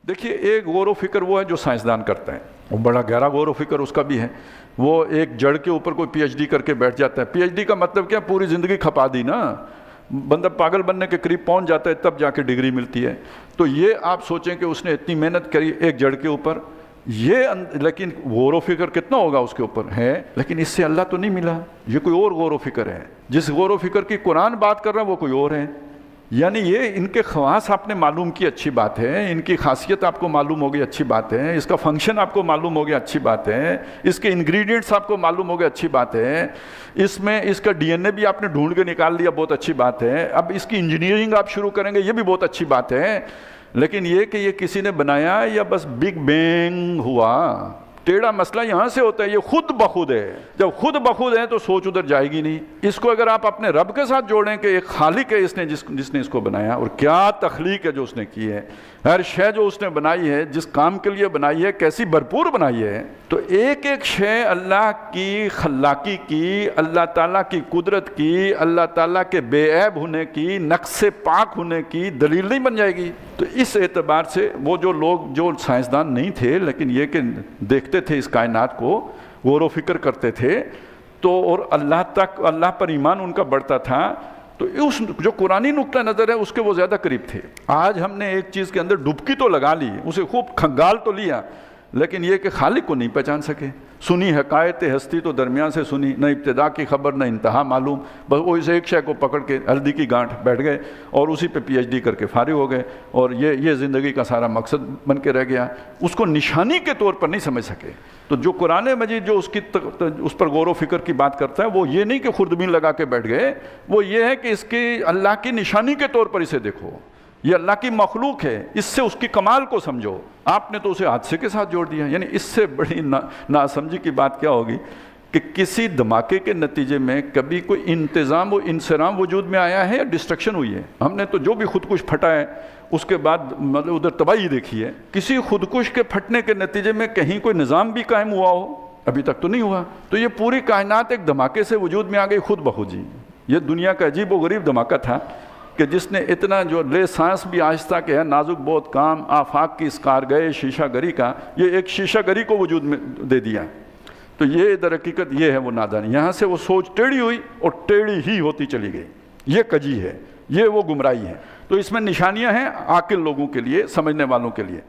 دیکھیے ایک غور و فکر وہ ہے جو سائنسدان کرتا ہے، وہ بڑا گہرا غور و فکر اس کا بھی ہے، وہ ایک جڑ کے اوپر کوئی پی ایچ ڈی کر کے بیٹھ جاتا ہے۔ پی ایچ ڈی کا مطلب کیا؟ پوری زندگی کھپا دی نا، بندہ پاگل بننے کے قریب پہنچ جاتا ہے تب جا کے ڈگری ملتی ہے۔ تو یہ آپ سوچیں کہ اس نے اتنی محنت کری ایک جڑ کے اوپر، لیکن غور و فکر کتنا ہوگا اس کے اوپر ہے، لیکن اس سے اللہ تو نہیں ملا، یہ کوئی اور غور و فکر ہے۔ جس غور و فکر کی قرآن بات کر رہا ہے وہ کوئی اور ہے۔ یعنی یہ ان کے خواص آپ نے معلوم کی، اچھی بات ہے، ان کی خاصیت آپ کو معلوم ہوگی، اچھی بات ہے، اس کا فنکشن آپ کو معلوم ہو گیا، اچھی بات ہے، اس کے انگریڈینٹس آپ کو معلوم ہو گئے، اچھی بات ہے، اس میں اس کا ڈی این اے بھی آپ نے ڈھونڈ کے نکال لیا، بہت اچھی بات ہے، اب اس کی انجینئرنگ آپ شروع کریں گے، یہ بھی بہت اچھی بات ہے۔ لیکن یہ کہ یہ کسی نے بنایا یا بس بگ بینگ ہوا، ٹیڑھا مسئلہ یہاں سے ہوتا ہے، یہ خود بخود ہے۔ جب خود بخود ہے تو سوچ ادھر جائے گی نہیں۔ اس کو اگر آپ اپنے رب کے ساتھ جوڑیں کہ ایک خالق ہے اس نے جس نے اس کو بنایا، اور کیا تخلیق ہے جو اس نے کی ہے، ہر شے جو اس نے بنائی ہے، جس کام کے لیے بنائی ہے، کیسی بھرپور بنائی ہے۔ تو ایک ایک شے اللہ کی خلاقی کی، اللہ تعالیٰ کی قدرت کی، اللہ تعالیٰ کے بے عیب ہونے کی، نقص پاک ہونے کی دلیل نہیں بن جائے گی۔ تو اس اعتبار سے وہ جو لوگ جو سائنسدان نہیں تھے لیکن یہ کہ دیکھتے تھے اس کائنات کو، غور و فکر کرتے تھے، تو اور اللہ پر ایمان ان کا بڑھتا تھا، تو اس جو قرآنی نقطہ نظر ہے اس کے وہ زیادہ قریب تھے۔ آج ہم نے ایک چیز کے اندر ڈبکی تو لگا لی، اسے خوب کھنگال تو لیا، لیکن یہ کہ خالق کو نہیں پہچان سکے۔ سنی حکایت ہستی تو درمیان سے سنی، نہ ابتدا کی خبر نہ انتہا معلوم، بس وہ اس ایک شے کو پکڑ کے ہلدی کی گانٹھ بیٹھ گئے اور اسی پہ پی ایچ ڈی کر کے فارغ ہو گئے، اور یہ زندگی کا سارا مقصد بن کے رہ گیا۔ اس کو نشانی کے طور پر نہیں سمجھ سکے۔ تو جو قرآن مجید جو اس پر غور و فکر کی بات کرتا ہے، وہ یہ نہیں کہ خوردبین لگا کے بیٹھ گئے، وہ یہ ہے کہ اس کی اللہ کی نشانی کے طور پر اسے دیکھو، یہ اللہ کی مخلوق ہے، اس سے اس کی کمال کو سمجھو۔ آپ نے تو اسے حادثے کے ساتھ جوڑ دیا۔ یعنی اس سے بڑی ناسمجھی کی بات کیا ہوگی کہ کسی دھماکے کے نتیجے میں کبھی کوئی انتظام و انصرام وجود میں آیا ہے یا ڈسٹرکشن ہوئی ہے؟ ہم نے تو جو بھی خودکش پھٹا ہے اس کے بعد مطلب ادھر تباہی دیکھی ہے۔ کسی خودکش کے پھٹنے کے نتیجے میں کہیں کوئی نظام بھی قائم ہوا ہو؟ ابھی تک تو نہیں ہوا۔ تو یہ پوری کائنات ایک دھماکے سے وجود میں آ گئی خود بخود ہی۔ یہ دنیا کا عجیب و غریب دھماکہ تھا کہ جس نے اتنا جو لے سانس بھی آہستہ کہ ہے نازک بہت کام، آفاق کی اسکار گئے شیشہ گری کا، یہ ایک شیشہ گری کو وجود میں دے دیا۔ تو یہ در حقیقت یہ ہے وہ نادانی، یہاں سے وہ سوچ ٹیڑھی ہوئی اور ٹیڑھی ہی ہوتی چلی گئی، یہ کجی ہے، یہ وہ گمراہی ہے۔ تو اس میں نشانیاں ہیں عاقل لوگوں کے لیے، سمجھنے والوں کے لیے۔